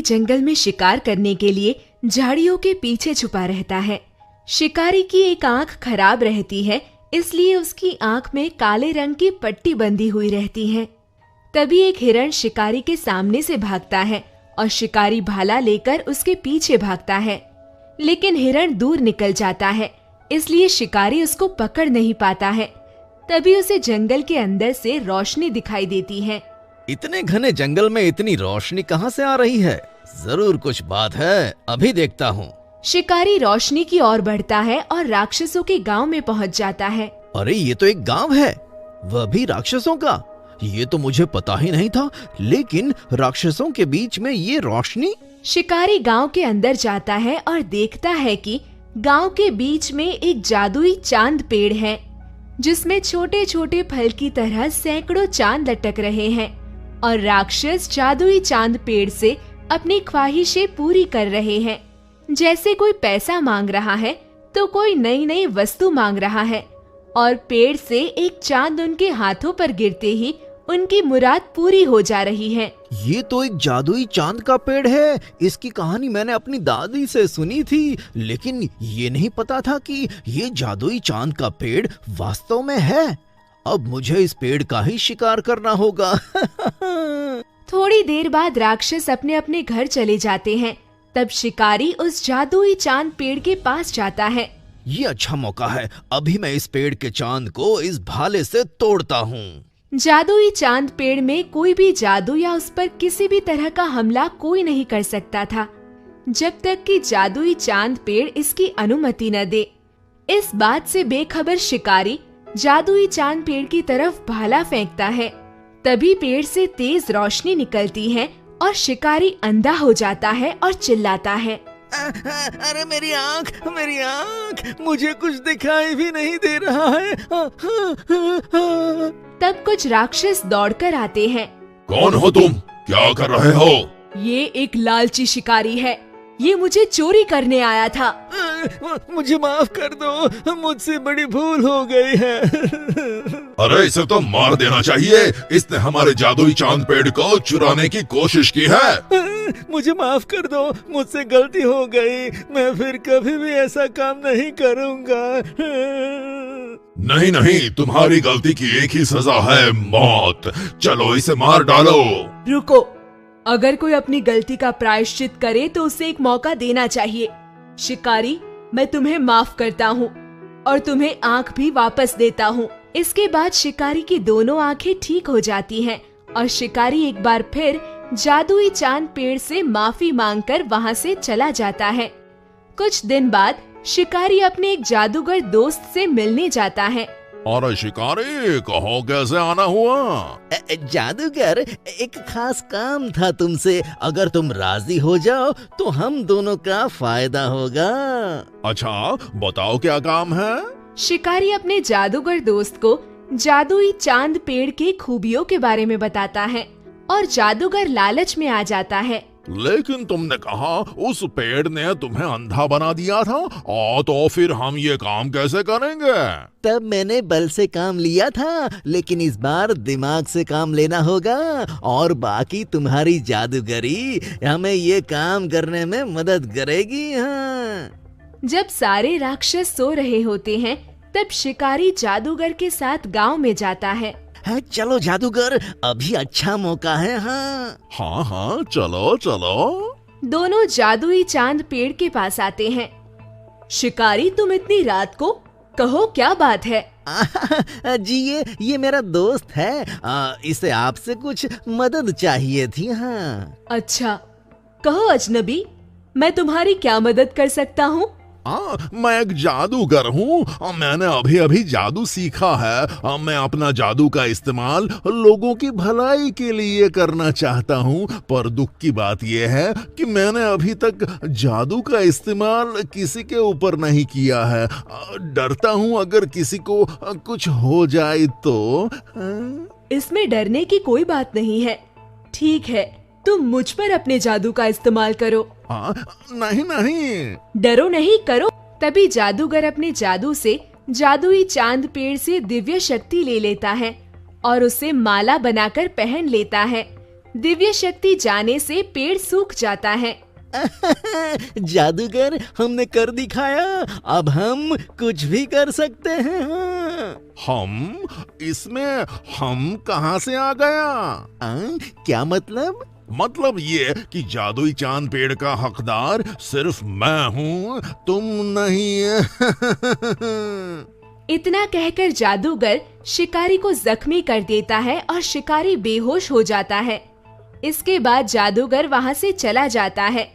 जंगल में शिकार करने के लिए झाड़ियों के पीछे छुपा रहता है। शिकारी की एक आंख खराब रहती है, इसलिए उसकी आंख में काले रंग की पट्टी बंधी हुई रहती है। तभी एक हिरण शिकारी के सामने से भागता है और शिकारी भाला लेकर उसके पीछे भागता है, लेकिन हिरण दूर निकल जाता है, इसलिए शिकारी उसको पकड़ नहीं पाता है। तभी उसे जंगल के अंदर से रोशनी दिखाई देती है। इतने घने जंगल में इतनी रोशनी कहाँ से आ रही है? जरूर कुछ बात है, अभी देखता हूँ। शिकारी रोशनी की ओर बढ़ता है और राक्षसों के गांव में पहुँच जाता है। अरे ये तो एक गांव है, वह भी राक्षसों का। ये तो मुझे पता ही नहीं था, लेकिन राक्षसों के बीच में ये रोशनी। शिकारी गांव के अंदर जाता है और देखता है कि गांव के बीच में एक जादुई चांद पेड़ है, जिसमें छोटे छोटे फल की तरह सैकड़ों चांद लटक रहे हैं और राक्षस जादुई चांद पेड़ से अपनी ख्वाहिशें पूरी कर रहे हैं। जैसे कोई पैसा मांग रहा है तो कोई नई नई वस्तु मांग रहा है, और पेड़ से एक चांद उनके हाथों पर गिरते ही उनकी मुराद पूरी हो जा रही है। ये तो एक जादुई चांद का पेड़ है। इसकी कहानी मैंने अपनी दादी से सुनी थी, लेकिन ये नहीं पता था कि ये जादुई चांद का पेड़ वास्तव में है। अब मुझे इस पेड़ का ही शिकार करना होगा। थोड़ी देर बाद राक्षस अपने अपने घर चले जाते हैं। तब शिकारी उस जादुई चांद पेड़ के पास जाता है। ये अच्छा मौका है, अभी मैं इस पेड़ के चांद को इस भाले से तोड़ता हूँ। जादुई चांद पेड़ में कोई भी जादू या उस पर किसी भी तरह का हमला कोई नहीं कर सकता था, जब तक कि जादुई चांद पेड़ इसकी अनुमति न दे। इस बात से बेखबर शिकारी जादुई चांद पेड़ की तरफ भाला फेंकता है। तभी पेड़ से तेज रोशनी निकलती है और शिकारी अंधा हो जाता है और चिल्लाता है, अरे मेरी आँख, मुझे कुछ दिखाई भी नहीं दे रहा है। तब कुछ राक्षस दौड़कर आते हैं। कौन हो तुम? क्या कर रहे हो? ये एक लालची शिकारी है, ये मुझे चोरी करने आया था। मुझे माफ कर दो, मुझसे बड़ी भूल हो गई है। अरे इसे तो मार देना चाहिए, इसने हमारे जादुई चांद पेड़ को चुराने की कोशिश की है। मुझे माफ कर दो, मुझसे गलती हो गई, मैं फिर कभी भी ऐसा काम नहीं करूँगा। नहीं नहीं, तुम्हारी गलती की एक ही सजा है, मौत। चलो इसे मार डालो। रुको, अगर कोई अपनी गलती का प्रायश्चित करे तो उसे एक मौका देना चाहिए। शिकारी, मैं तुम्हें माफ करता हूँ और तुम्हें आँख भी वापस देता हूँ। इसके बाद शिकारी की दोनों आँखें ठीक हो जाती हैं और शिकारी एक बार फिर जादुई चांद पेड़ से माफी मांगकर वहाँ से चला जाता है। कुछ दिन बाद शिकारी अपने एक जादूगर दोस्त से मिलने जाता है। अरे शिकारी, कहो कैसे आना हुआ? जादूगर, एक खास काम था तुमसे, अगर तुम राजी हो जाओ तो हम दोनों का फायदा होगा। अच्छा बताओ, क्या काम है? शिकारी अपने जादूगर दोस्त को जादुई चांद पेड़ के खूबियों के बारे में बताता है और जादूगर लालच में आ जाता है। लेकिन तुमने कहा उस पेड़ ने तुम्हें अंधा बना दिया था, और तो फिर हम ये काम कैसे करेंगे? तब मैंने बल से काम लिया था, लेकिन इस बार दिमाग से काम लेना होगा, और बाकी तुम्हारी जादूगरी हमें ये काम करने में मदद करेगी। हाँ। जब सारे राक्षस सो रहे होते हैं, तब शिकारी जादूगर के साथ गांव में जाता है। चलो जादूगर, अभी अच्छा मौका है। हाँ हाँ, चलो चलो। दोनों जादुई चांद पेड़ के पास आते हैं। शिकारी, तुम इतनी रात को, कहो क्या बात है? जी ये मेरा दोस्त है, इसे आपसे कुछ मदद चाहिए थी। हाँ। अच्छा, कहो अजनबी, मैं तुम्हारी क्या मदद कर सकता हूँ? मैं एक जादूगर हूँ, मैंने अभी अभी जादू सीखा है। मैं अपना जादू का इस्तेमाल लोगों की भलाई के लिए करना चाहता हूँ, पर दुख की बात यह है कि मैंने अभी तक जादू का इस्तेमाल किसी के ऊपर नहीं किया है। डरता हूँ अगर किसी को कुछ हो जाए तो। इसमें डरने की कोई बात नहीं है। ठीक है, तुम मुझ पर अपने जादू का इस्तेमाल करो। नहीं, डरो नहीं, करो। तभी जादूगर अपने जादू से जादुई चांद पेड़ से दिव्य शक्ति ले लेता है और उसे माला बनाकर पहन लेता है। दिव्य शक्ति जाने से पेड़ सूख जाता है। जादूगर, हमने कर दिखाया, अब हम कुछ भी कर सकते हैं। हम? इसमें हम कहाँ से आ गया? क्या मतलब? मतलब ये कि जादुई चांद पेड़ का हकदार सिर्फ मैं हूँ, तुम नहीं। इतना कहकर जादूगर शिकारी को जख्मी कर देता है और शिकारी बेहोश हो जाता है। इसके बाद जादूगर वहाँ से चला जाता है।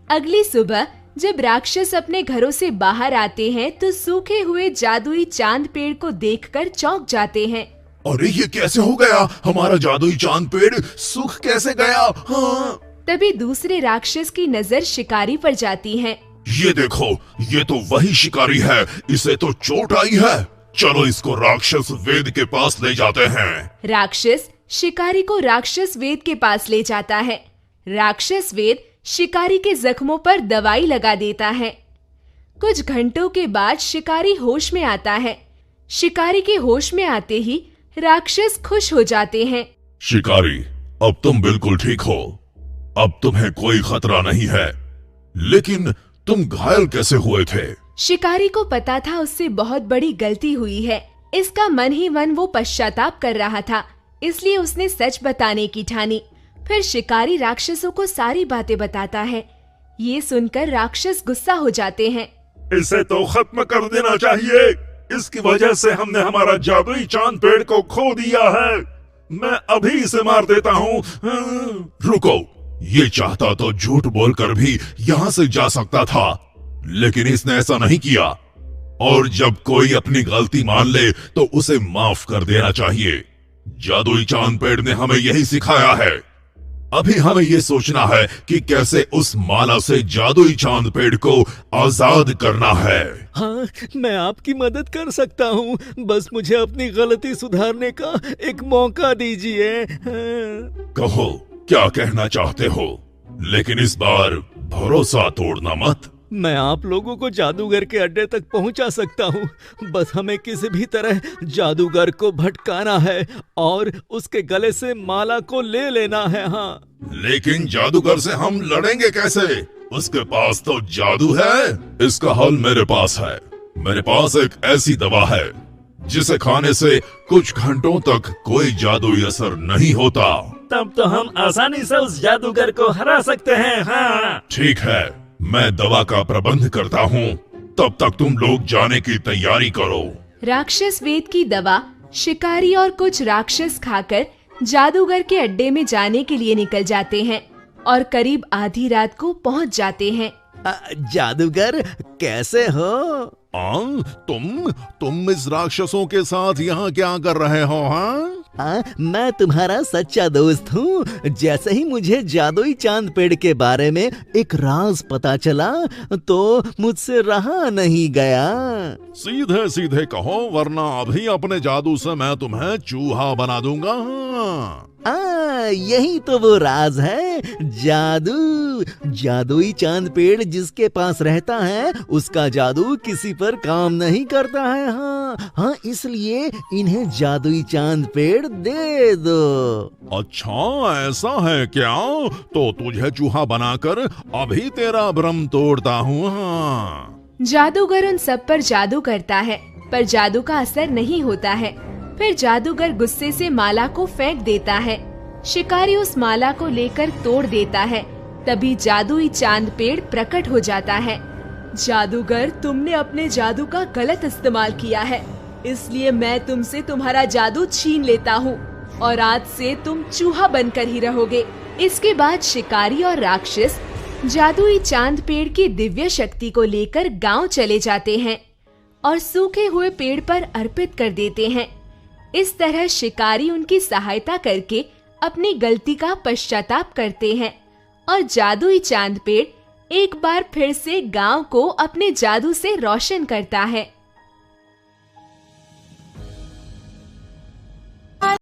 अगली सुबह जब राक्षस अपने घरों से बाहर आते हैं तो सूखे हुए जादुई चांद पेड़ को देखकर चौंक जाते हैं। अरे ये कैसे हो गया? हमारा जादुई चांद पेड़ सूख कैसे गया? हाँ। तभी दूसरे राक्षस की नजर शिकारी पर जाती है। ये देखो, ये तो वही शिकारी है, इसे तो चोट आई है। चलो इसको राक्षस वेद के पास ले जाते हैं। राक्षस शिकारी को राक्षस वेद के पास ले जाता है। राक्षस वेद शिकारी के जख्मों पर दवाई लगा देता है। कुछ घंटों के बाद शिकारी होश में आता है। शिकारी के होश में आते ही राक्षस खुश हो जाते हैं। शिकारी, अब तुम बिल्कुल ठीक हो, अब तुम्हें कोई खतरा नहीं है। लेकिन तुम घायल कैसे हुए थे? शिकारी को पता था उससे बहुत बड़ी गलती हुई है। इसका मन ही मन वो पश्चाताप कर रहा था, इसलिए उसने सच बताने की ठानी। फिर शिकारी राक्षसों को सारी बातें बताता है। ये सुनकर राक्षस गुस्सा हो जाते हैं। इसे तो खत्म कर देना चाहिए, इसकी वजह से हमने हमारा जादुई चांद पेड़ को खो दिया है। मैं अभी इसे मार देता हूँ। रुको, ये चाहता तो झूठ बोलकर भी यहाँ से जा सकता था, लेकिन इसने ऐसा नहीं किया। और जब कोई अपनी गलती मान ले तो उसे माफ कर देना चाहिए। जादुई चांद पेड़ ने हमें यही सिखाया है। अभी हमें ये सोचना है कि कैसे उस माला से जादुई चांद पेड़ को आजाद करना है। हाँ, मैं आपकी मदद कर सकता हूँ, बस मुझे अपनी गलती सुधारने का एक मौका दीजिए। कहो, क्या कहना चाहते हो? लेकिन इस बार भरोसा तोड़ना मत। मैं आप लोगों को जादूगर के अड्डे तक पहुंचा सकता हूं, बस हमें किसी भी तरह जादूगर को भटकाना है और उसके गले से माला को ले लेना है। हाँ, लेकिन जादूगर से हम लड़ेंगे कैसे? उसके पास तो जादू है। इसका हल मेरे पास है। मेरे पास एक ऐसी दवा है जिसे खाने से कुछ घंटों तक कोई जादुई असर नहीं होता। तब तो हम आसानी से उस जादूगर को हरा सकते हैं। हाँ, ठीक है, मैं दवा का प्रबंध करता हूँ, तब तक तुम लोग जाने की तैयारी करो। राक्षस वेद की दवा शिकारी और कुछ राक्षस खाकर जादूगर के अड्डे में जाने के लिए निकल जाते हैं और करीब आधी रात को पहुँच जाते हैं। जादूगर, कैसे हो? तुम इस राक्षसों के साथ यहाँ क्या कर रहे हो? हाँ, मैं तुम्हारा सच्चा दोस्त हूँ। जैसे ही मुझे जादुई चांद पेड़ के बारे में एक राज पता चला तो मुझसे रहा नहीं गया। सीधे सीधे कहो, वरना अभी अपने जादू से मैं तुम्हें चूहा बना दूंगा। यही तो वो राज है, जादू। जादुई चांद पेड़ जिसके पास रहता है उसका जादू किसी पर काम नहीं करता है। हाँ, इसलिए इन्हें जादुई चांद पेड़ दे दो। अच्छा, ऐसा है क्या? तो तुझे चूहा बनाकर अभी तेरा भ्रम तोड़ता हूँ। हाँ। जादूगर उन सब पर जादू करता है, पर जादू का असर नहीं होता है। फिर जादूगर गुस्से से माला को फेंक देता है। शिकारी उस माला को लेकर तोड़ देता है। तभी जादुई चांद पेड़ प्रकट हो जाता है। जादूगर, तुमने अपने जादू का गलत इस्तेमाल किया है, इसलिए मैं तुमसे तुम्हारा जादू छीन लेता हूँ और आज से तुम चूहा बनकर ही रहोगे। इसके बाद शिकारी और राक्षस जादुई चांद पेड़ की दिव्य शक्ति को लेकर गांव चले जाते हैं और सूखे हुए पेड़ पर अर्पित कर देते हैं। इस तरह शिकारी उनकी सहायता करके अपनी गलती का पश्चाताप करते हैं और जादुई चांद पेड़ एक बार फिर से गांव को अपने जादू से रोशन करता है।